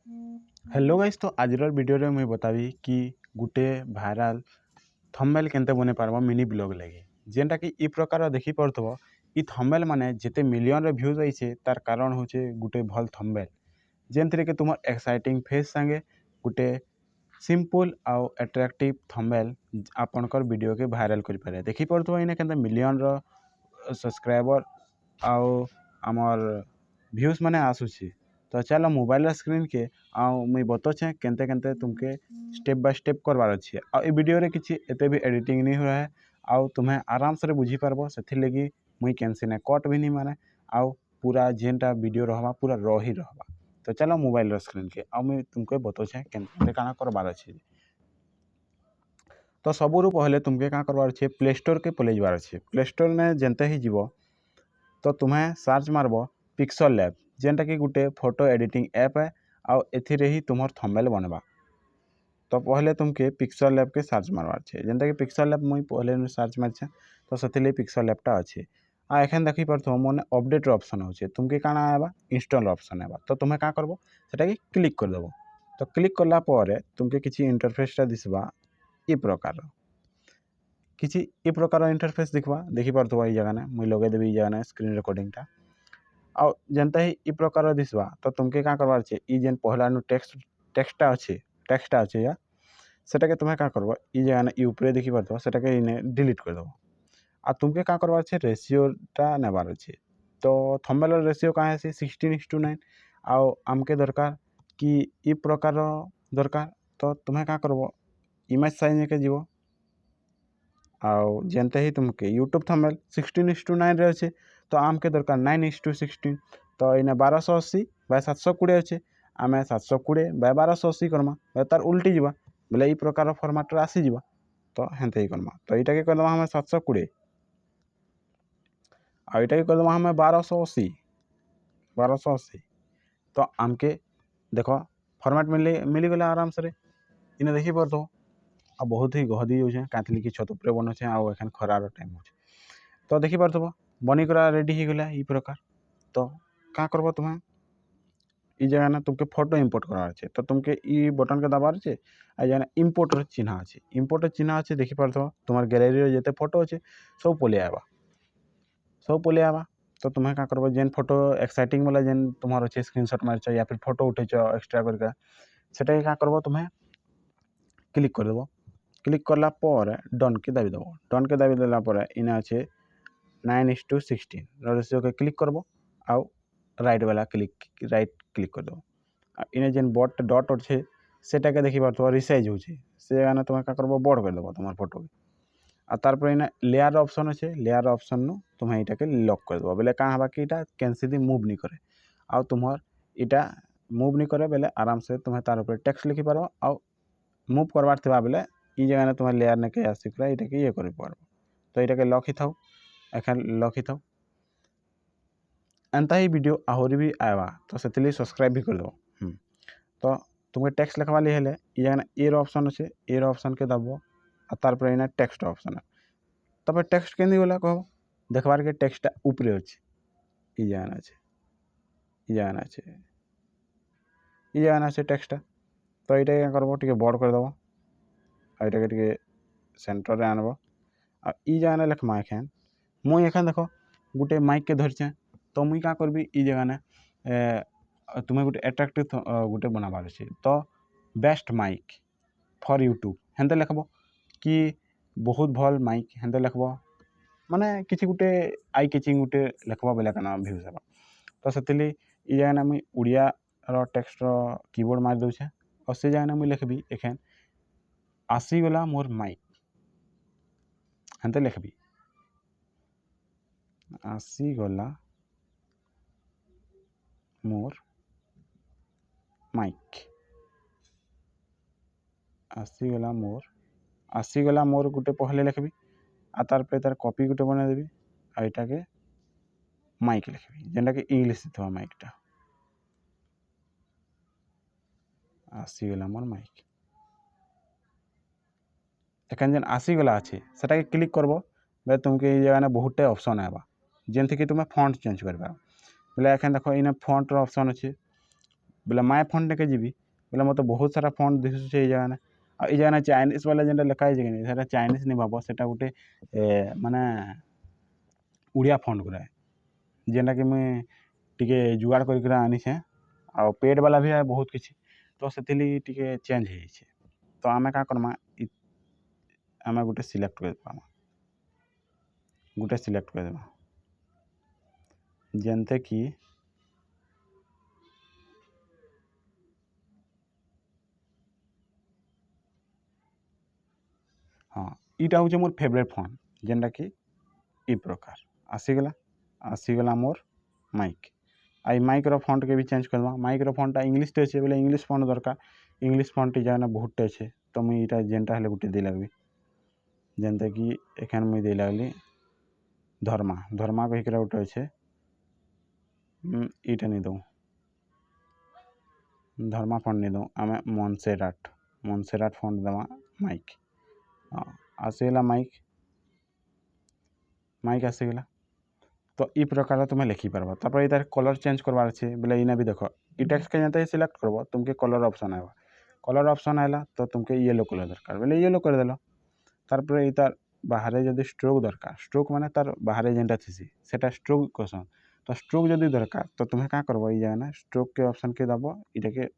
Hello guys, तो आज video रे मुझे बताबी कि गुटे भाइराल थंबनेल केनते बने पारबो मिनी ब्लॉग लगे जेनटा कि ई प्रकार देखि पड़थबो। ई थंबनेल माने जेते मिलियन रे व्यूज आइছে तार कारण होचे गुटे भल थंबनेल जेनथरे के तुम एक्साइटिंग फेस संगे गुटे सिंपल आउ अट्रैक्टिव थंबनेल आपनकर वीडियो के भाइराल करि पारे। देखि पड़थबो इने केनते मिलियन रो सब्सक्राइबर आउ आमर व्यूज माने आसुची। तो चलो मोबाइल स्क्रीन के मुई बतौचे केनते केनते तुमके स्टेप बाय स्टेप करवार अच्छे। आ वीडियो रे किसी एते भी एडिटिंग नहीं हुआ है। आउ तुम्हें आराम से बुझी पारबो से लगी मुई कैंसी ने कट भी नहीं माने। आउ पूरा जेनटा वीडियो रहबा पूरा रही रहबा। तो चलो मोबाइल स्क्रीन के मुई तुमके बतौचे केनते काना करवार अच्छे। तो सबुरु पहले तुमके क्या करवार अच्छे, प्ले स्टोर के पले जावार अच्छे। प्ले स्टोर में जेनते ही जीव तो तुम्हें सर्च मारब पिक्सल लैब जेनटा कि गुटे फोटो एडिटिंग ऐप है। आउ एथिरे ही तुम्हार थंबनेल बनवा। तो पहले तुमके पिक्सल लैब के सर्च मारवार छे जेनटा कि पिक्सल लैब मुई पहले सर्च मारछे। तो से पिक्सल लैबटा अच्छे एखन देखी पार्थो मोने अपडेट ऑप्शन होचे तुमके काना आएबा इंस्टॉल ऑप्शन आएबा। तो तुम्हें क्या करबो सेटा कि क्लिक कर देबो। तो क्लिक करला परे तुमके किछि इंटरफेसटा दिसबा ई प्रकार किछि ई प्रकार इंटरफेस दिखबा। देखि पार्थो ई जगह ने मुई लगे देबी ई जगह ने स्क्रीन रिकॉर्डिंगटा आ जनता ही ई प्रकार दिसबा। तो तुमके क्या करवार छे ई जेन पहला टेक्स्टटा अच्छे या सेटा के तुम्हें क्या करबो ई जगह ने ई ऊपरे देखि पार्थो सेटा के इने डिलीट कर देबो। आ तुमके क्या करवार छे रेशियोटा नेबार अच्छे। तो थंबनेल रेशियो का है 16:9 आउ आमके दरकार कि ई प्रकार दरकार। तो तुम्हें क्या करबो इमेज साइज के जीवो आउ जेनते ही तुमके यूट्यूब थंबनेल 16:9 रे अच्छे। तो आमके दरकार 9:16। तो इने 1280/720 अच्छे आम 720/1280 करमा तार उल्टी जावा बोले ई प्रकार फॉर्मेट आसी जावा। तो हेन्ते ही करमा। तो यहाँ के करदे हमें 720 आ यहाँ के करदे हमें 1280। तो आमके देखो फॉर्मेट मिलीगला आराम से इने देखी पारतो आ बहुत ही गहदी हो कातली कि छत उपरे बनछे आ एखन खरार टाइम हो। तो देखी पारथबो बनिकरा रेडी हो गला ई प्रकार। तो क्या करबो तुम्हें ई जगह ना तुमके फोटो इंपोर्ट करार छे। तो तुमके ई बटन के दबार छे आ जगह इंपोर्टर चिन्ह अच्छे। इंपोर्टर चिन्ह अच्छे देखी पारथबो तुम्हार गैलरी रे जेते फोटो अच्छे सब पले आवा। तो तुम्हें क्या करबो जेन फोटो एक्साइटिंग वाला जेन तुम्हार अच्छे स्क्रीनशॉट मारछ या फिर फोटो उठेछ एक्स्ट्रा करके सेटा क्या करबो तुम्हें क्लिक कर देबो। क्लिक करला पर डन के दाबी देबो। डन के दाबी देला पर इने अच्छे 9:16 रेशियो के क्लिक करबो आउ राइट क्लिक कर दो। इने जेन डॉट अच्छे सेटा के देखी पारथबो रिसाइज होचे से गाना तुम्हें क्या करबो बड़ कर देबो तुम्हार फोटो के। आ तार पर इने लेयर ऑप्शन अच्छे लेयर ऑप्शन नु तुम्हें इटा के लॉक कर देबो बेले का हबा कि इटा कैंसिली मूव नहीं करे। आ तुम्हार इटा मूव नहीं करे बेले आराम से तुम्हें तार ऊपर टेक्स्ट लिखि पारबो। आ मूव करवार थिबा बेले ई जगह ने तुम्हें लेयर ने के आसिकरा इटा के ये कर पारबो। तो इटा के लॉक ही थाउ एखन लॉक ही थाउ एंता ही वीडियो आहरी भी आएबा। तो से सब्सक्राइब भी कर दो। तो तुम्हें टेक्स्ट लिखवा ली हेले ई जगह एयर ऑप्शन अच्छे एयर ऑप्शन के दबो आ तार पर इना टेक्स्ट ऑप्शन है। तब टेक्स्ट के गला कह देखबार के टेक्सटा ऊपरे अच्छे ई जगह अच्छे ई जगह अच्छे ई जगह अच्छे टेक्सटा। तो यहाँ क्या करबो टिके बड़ कर देबो आ यहाँ के सेंटर रे आनबो आ ई जगह लिखमा एखन मुई एखन देखो गुटे माइक के धरछे। तो मुई क्या करबी ई जगह ने तुम्हें गोटे एट्राक्टिव गोटे बनाबार अच्छे। तो बेस्ट माइक फॉर यूट्यूब हेन्ते लिखब कि बहुत भल माइक हेन्ते लिखब माने किसी गोटे आई कैचिंग गोटे लिखब बेले काना भ्यूज हेबा। तो से ई जगह मुई उड़िया टेक्स्ट कीबोर्ड मार दूचे और से जगह मुई लिखबी एखन आसीगला मोर माइक हेन्ते लिखबी आसीगला मोर माइक आसीगला मोर गोटे पहले लिखबी आ तार पे तार कॉपी गोटे बना देबी आ यहाँ के माइक लिखबी जेनटा कि इंग्लिश थवा माइकटा आसीगला मोर माइक एखन जेन आसीगला अच्छे सेटा के क्लिक करबो बे तुमके ई जगह बहुटे ऑप्शन आएबा जेन थी कि तुम्हें फॉन्ट चेंज कर पार बोले एखन देखो इने फॉन्ट ऑप्शन अच्छे बोले माय फॉन्ट के जीवी बोले मत बहुत सारा फॉन्ट दिशुचे ये जगह आ ये जगह चाइनीज वाला जेनटा लिखा है कि सेटा चाइनीज नहीं भाव सेटा गोटे माने उड़िया फॉन्ट गुरा जेनटा कि मुई टिके जुगाड़ कर आनीछे आ पेड वाला भी है बहुत किसी तो से टिके चेंज हो तो आमे का करमा आमे गोटे सिलेक्ट कर गोटे सिलेक्ट कर देबा जेनते कि हाँ इटा हूँ मोर फेवरेट फॉन्ट जेनटा कि ई प्रकार आसीगला मोर माइक आई माइक रो फॉन्ट के भी चेंज करवा माइक रो फॉन्ट इंग्लिश टे अच्छे बोले इंग्लिश फॉन्ट दरकार इंग्लिश फॉन्ट जाना बहुत टे अच्छे तो मुझे इटा जेनटा हेले गोटे दे लगबी जेनते कि एखान मुझे दे लगली धर्मा धर्मा कहीक गोटे अच्छे इटा नहीं दूँ धर्मा फॉन्ट नहीं दूँ आम मॉन्सेराट फॉन्ट देवा माइक आसीगला माइक आसीगला तो ई प्रकार तुम्हें लिखी पार्ब तापर इतार कलर चेंज करवार अच्छे बोले इना भी देख ई टेक्स्ट के जानते सिलेक्ट करब तुमके कलर ऑप्शन आएगा कलर ऑप्शन आएगा तो तुमके येलो कलर दरकार बोले येलो कर देल तार इतार बाहर जदि स्ट्रोक दरकार स्ट्रोक माने तार बाहर जेनटा थी सेटा स्ट्रोक कहसन तो स्ट्रोक जदि दरकार तो तुम्हें क्या करब ये जाना स्ट्रोक के ऑप्शन के दब इटा के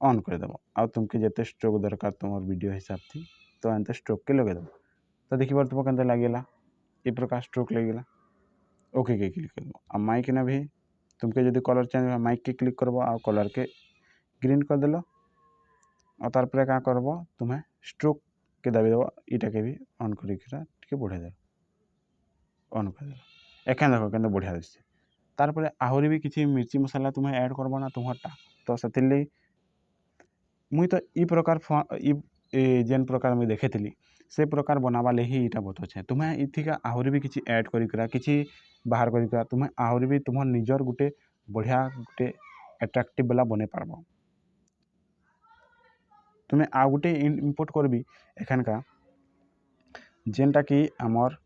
ऑन कर देव आ तुमके जिते स्ट्रोक दरकार तुम वीडियो हिसाब थी तो एंते स्ट्रोक के लगे देव तो देखी पार तुम के लगेगा ये प्रकार स्ट्रोक लगेगा ओके के क्लिक कर आ माइक ने भी तुमके जदि कलर चेंज माइक के क्लिक करब आ कलर के ग्रीन कर देल और तारपर क्या करब तुम्हें स्ट्रोक के दाबी देव इटा के भी ऑन करके बढ़ाई दे ऑन कर दे एखान देख के बढ़िया दिशे तारपर आहरी भी किसी मिर्ची मसाला तुम्हें ऐड करब ना तुम्हारा तो से मुई तो ई प्रकार जेन प्रकार मुझे देखे थी से प्रकार बनावा ले ही इटा बहुत अच्छे तुम्हें इथिका आहरी भी किसी ऐड करा किसी बाहर करा तुम्हें आहरी भी तुम निजर गोटे बढ़िया गोटे एट्राक्टिव वाला बने पारब तुम्हें आ गोटे इम्पोर्ट करबी एखानका जेनटा कि आमर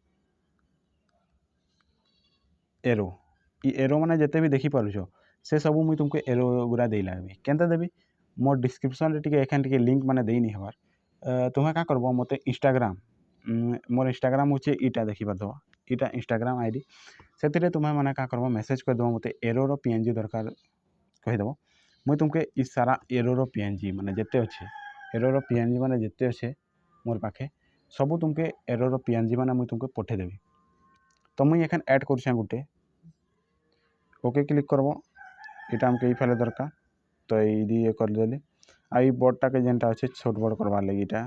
एरो ई एरो माने जिते भी देखी पारुछ से सब मुई तुमको एरो गुरा दे लगबी केनता देबी मोर डिस्क्रिप्शन रे टिके एखान टिके लिंक माने देनी हबार तुम्हें क्या करब मत इंस्टाग्राम मोर इंस्टाग्राम होचे इटा देखी पारदब इटा इंस्टाग्राम आईडी से तुम्हें माने क्या करब मेसेज कर दब मत एरोर पीएनजी दरकार कहीदेव मुई तुमके इ सारा एरोर पीएनजी माने जिते अच्छे एरोर पीएनजी माने जिते अच्छे मोर पाखे सबू तुमके एरोर पीएनजी माने मुई तुमके पठेदेवी तो मुई एखान ऐड कर गोटे ओके क्लिक करब इटा हमके फाले दरकार तो ये करदेली आई बड़टा के जेनटा अच्छे छोट बड़ करवार लगे इटा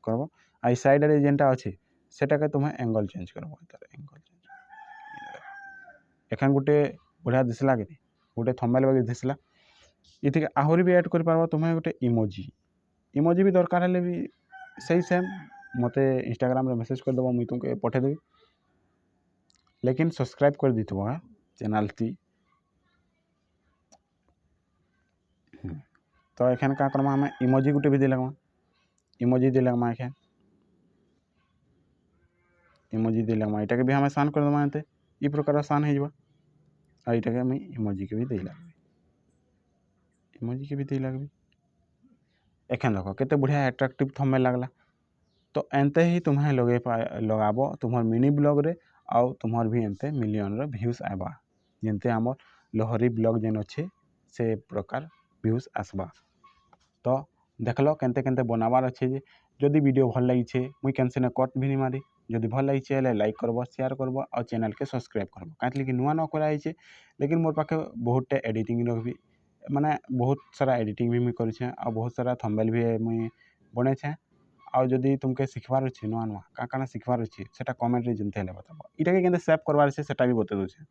करब आई साइड रे जेनटा अच्छे सेटा के तुम्हें एंगल चेंज करब एंगल चेंज एखान गोटे बढ़िया दिसला कि गोटे थंबनेल बागे दिसला इथे आहरी भी ऐड कर पारबो तुम्हें गोटे इमोजी भी दरकार हेले भी सही सेम मते इंस्टाग्राम रे मैसेज कर दबो मुई तुमके पठे देबी लेकिन सब्सक्राइब कर दीथबो चैनल ती तो एखान क्या करमा आम इमोजी गोटे भी दे लगमा इमोजी दे लगमा एखान इमोजी दे लगमा इटा के भी हमें साइन कर दमा एते ई प्रकार साइन हो जावा आ इटा के मुई इमोजी के भी दे लगबी इमोजी के भी दे लगबी एखान देख केते बढ़िया एट्राक्टिव थंबनेल लगला तो एंते ही तुम्हें लगाबो तुम्हार मिनी ब्लॉग रे आउ तुम्हार भी एंते मिलियन रो व्यूज आबा जेनते हमर लहरी ब्लॉग जेन अच्छे से प्रकार व्यूज आसबा तो देखल केनते केनते बनाबार अच्छे जे जदि वीडियो भल लगी मुई कैंसिल कट भी नहीं मारी जदि भल लगी लाइक करब शेयर करब और चैनल के सब्सक्राइब करब कहीं नुआ नुआ कराई लेकिन मोर पाखे बहुत एडिटिंग भी माने बहुत सारा एडिटिंग भी मुई करेछे और बहुत सारा थंबनेल भी मुई बनेछे आउ जदि तुमके शिखबार अच्छे नुआ नुआ काना शिखबार अच्छे सेटा कमेंट रे जेनते हेले बताब इटा के केनते सेव करबार अच्छे सेटा भी बते दूचे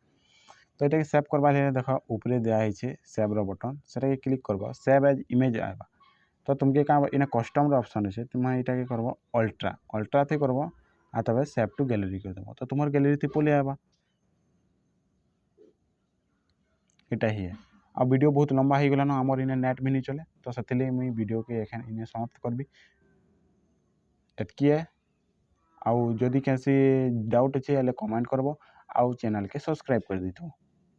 तो ये सेव करबार हेले देख ऊपरे दिया है सेव रो बटन सेटा के क्लिक करब सेव एज इमेज आएगा तो तुमके क्या इना कस्टम ऑप्शन अच्छे तुम्हें यहाँ के करब अल्ट्रा थे करब आ तब सेव टू गैलरी कर देव तो तुम्हार गैलरी थी पलि आवा इटा ही है आ वीडियो बहुत लंबा हो गलान आमर इने नेट भी नहीं चले तो से मुई वीडियो के एखान इने समाप्त करबी एतकी है आउ जदि कैसी डाउट अच्छे कमेंट करब आउ चैनल के सब्सक्राइब कर दी।